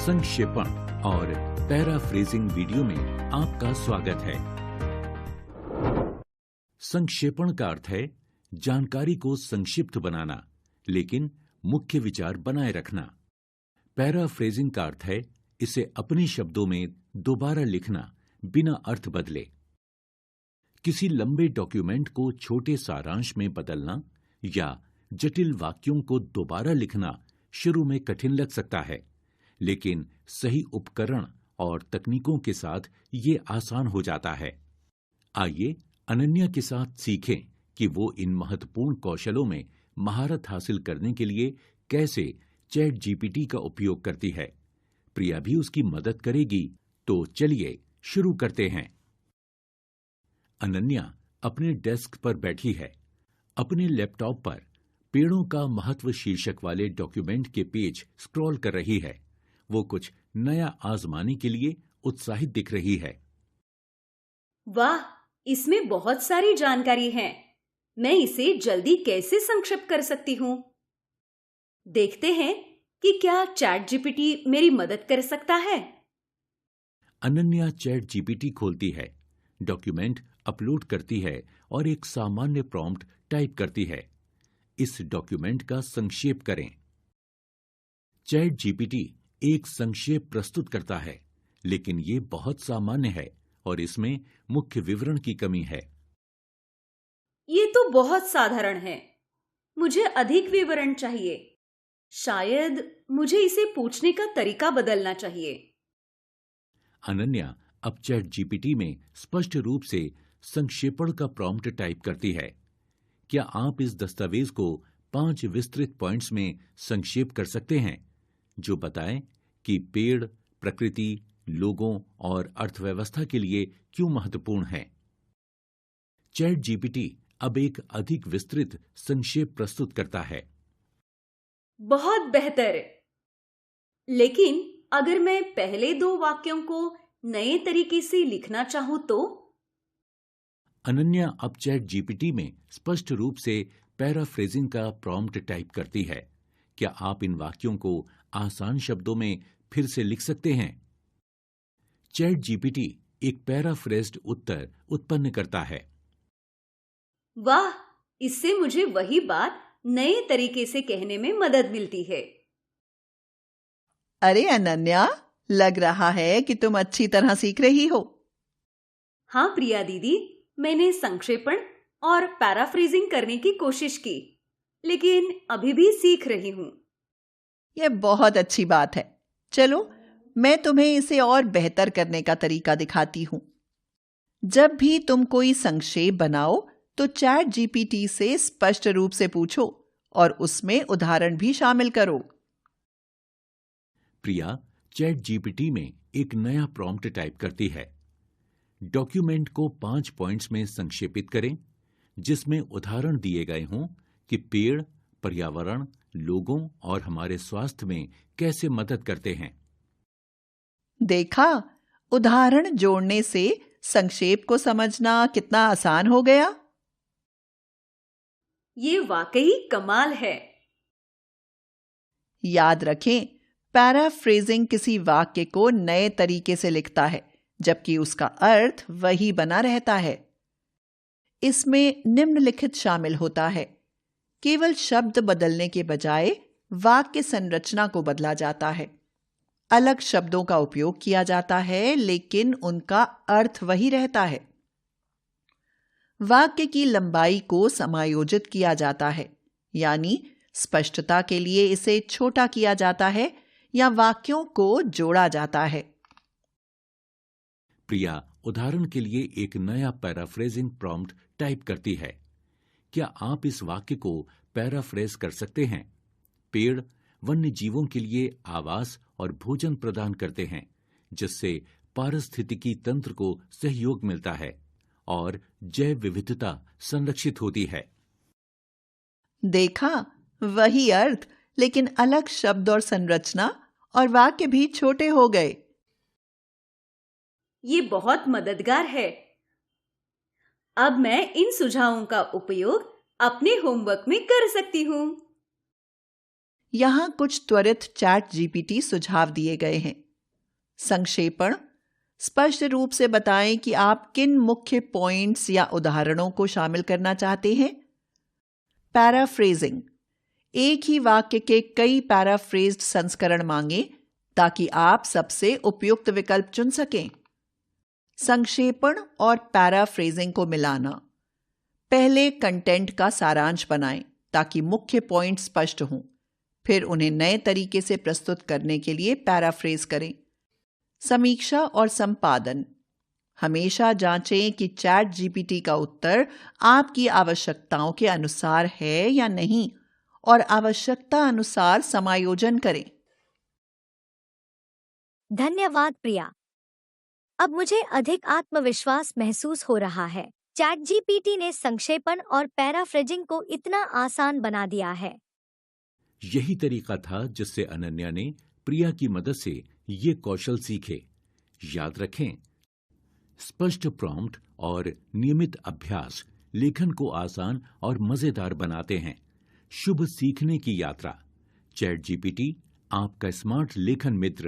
संक्षेपण और paraphrasing video में आपका स्वागत है। संक्षेपण का अर्थ है जानकारी को संक्षिप्त बनाना, लेकिन मुख्य विचार बनाए रखना। पैराफ्रेजिंग का अर्थ है इसे अपने शब्दों में दोबारा लिखना बिना अर्थ बदले। किसी लंबे डॉक्यूमेंट को छोटे सारांश में बदलना या जटिल वाक्यों को दोबारा लिखना शुरू में कठिन लग सकता है, लेकिन सही उपकरण और तकनीकों के साथ ये आसान हो जाता है। आइए अनन्या के साथ सीखें कि वो इन महत्वपूर्ण कौशलों में महारत हासिल करने के लिए कैसे चैट जीपीटी का उपयोग करती है। प्रिया भी उसकी मदद करेगी, तो चलिए शुरू करते हैं। अनन्या अपने डेस्क पर बैठी है। अपने लैपटॉप पर पेड़ों का महत्व शीर्षक वाले डॉक्यूमेंट के पेज स्क्रॉल कर रही है। वो कुछ नया आजमाने के लिए उत्साहित दिख रही है। वाह, इसमें बहुत सारी जानकारी है। मैं इसे जल्दी कैसे संक्षिप्त कर सकती हूँ? देखते हैं कि क्या चैट जीपीटी मेरी मदद कर सकता है। अनन्या चैट जीपीटी खोलती है, डॉक्यूमेंट अपलोड करती है और एक सामान्य प्रॉम्प्ट टाइप करती है। इस डॉक्यूमेंट का संक्षेप करें। चैट जीपीटी एक संक्षेप प्रस्तुत करता है, लेकिन ये बहुत सामान्य है और इसमें मुख्य विवरण की कमी है। ये तो बहुत साधारण है। मुझे अधिक विवरण चाहिए। शायद मुझे इसे पूछने का तरीका बदलना चाहिए। अनन्या अब चैट जीपीटी में स्पष्ट रूप से संक्षेपण का प्रॉम्प्ट टाइप करती है। क्या आप इस दस्तावेज को 5 विस्तृत पॉइंट्स में संक्षेप कर सकते हैं, जो बताएं कि पेड़, प्रकृति, लोगों और अर्थव्यवस्था के लिए क्यों महत्वपूर्ण है। चैट जीपीटी अब एक अधिक विस्तृत संक्षेप प्रस्तुत करता है। बहुत बेहतर। लेकिन अगर मैं पहले 2 वाक्यों को नए तरीके से लिखना चाहूं तो? अनन्या अब चैट जीपीटी में स्पष्ट रूप से पैराफ्रेजिंग का प्रॉम्प्ट टाइप करती है। क्या आप इन वाक्यों को आसान शब्दों में फिर से लिख सकते हैं? चैट जीपीटी एक पैराफ्रेज्ड उत्तर उत्पन्न करता है। वाह, इससे मुझे वही बात नए तरीके से कहने में मदद मिलती है। अरे अनन्या, लग रहा है कि तुम अच्छी तरह सीख रही हो। हाँ प्रिया दीदी, मैंने संक्षेपण और पैराफ्रेजिंग करने की कोशिश की, लेकिन अभी भी सीख रही हूं। यह बहुत अच्छी बात है। चलो, मैं तुम्हें इसे और बेहतर करने का तरीका दिखाती हूं। जब भी तुम कोई संक्षेप बनाओ तो चैट जीपीटी से स्पष्ट रूप से पूछो और उसमें उदाहरण भी शामिल करो। प्रिया चैट जीपीटी में एक नया प्रॉम्प्ट टाइप करती है। डॉक्यूमेंट को 5 पॉइंट्स में संक्षेपित करें, जिसमें उदाहरण दिए गए हों कि पेड़, पर्यावरण, लोगों और हमारे स्वास्थ्य में कैसे मदद करते हैं। देखा, उदाहरण जोड़ने से संक्षेप को समझना कितना आसान हो गया। ये वाकई कमाल है। याद रखें, पैराफ्रेजिंग किसी वाक्य को नए तरीके से लिखता है, जबकि उसका अर्थ वही बना रहता है। इसमें निम्नलिखित शामिल होता है। केवल शब्द बदलने के बजाय वाक्य संरचना को बदला जाता है। अलग शब्दों का उपयोग किया जाता है, लेकिन उनका अर्थ वही रहता है। वाक्य की लंबाई को समायोजित किया जाता है, यानी स्पष्टता के लिए इसे छोटा किया जाता है या वाक्यों को जोड़ा जाता है। प्रिया उदाहरण के लिए एक नया पैराफ्रेजिंग प्रॉम्प्ट टाइप करती है। क्या आप इस वाक्य को पैराफ्रेज कर सकते हैं? पेड़ वन्य जीवों के लिए आवास और भोजन प्रदान करते हैं, जिससे पारिस्थितिकी तंत्र को सहयोग मिलता है और जैव विविधता संरक्षित होती है। देखा, वही अर्थ, लेकिन अलग शब्द और संरचना, और वाक्य भी छोटे हो गए। ये बहुत मददगार है। अब मैं इन सुझावों का उपयोग अपने होमवर्क में कर सकती हूँ। यहां कुछ त्वरित चैट जीपीटी सुझाव दिए गए हैं। संक्षेपण, स्पष्ट रूप से बताएं कि आप किन मुख्य पॉइंट्स या उदाहरणों को शामिल करना चाहते हैं। पैराफ्रेजिंग, एक ही वाक्य के कई पैराफ्रेज्ड संस्करण मांगें ताकि आप सबसे उपयुक्त विकल्प चुन सकें। संक्षेपण और पैराफ्रेजिंग को मिलाना, पहले कंटेंट का सारांश बनाएं ताकि मुख्य पॉइंट स्पष्ट हों, फिर उन्हें नए तरीके से प्रस्तुत करने के लिए पैराफ्रेज करें। समीक्षा और संपादन, हमेशा जांचें कि चैट जीपीटी का उत्तर आपकी आवश्यकताओं के अनुसार है या नहीं और आवश्यकता अनुसार समायोजन करें। धन्यवाद प्रिया। अब मुझे अधिक आत्मविश्वास महसूस हो रहा है। चैट जीपीटी ने संक्षेपण और पैराफ्रेजिंग को इतना आसान बना दिया है। यही तरीका था जिससे अनन्या ने प्रिया की मदद से ये कौशल सीखे। याद रखें, स्पष्ट प्रॉम्प्ट और नियमित अभ्यास लेखन को आसान और मजेदार बनाते हैं। शुभ सीखने की यात्रा। चैट जीपीटी आपका स्मार्ट लेखन मित्र।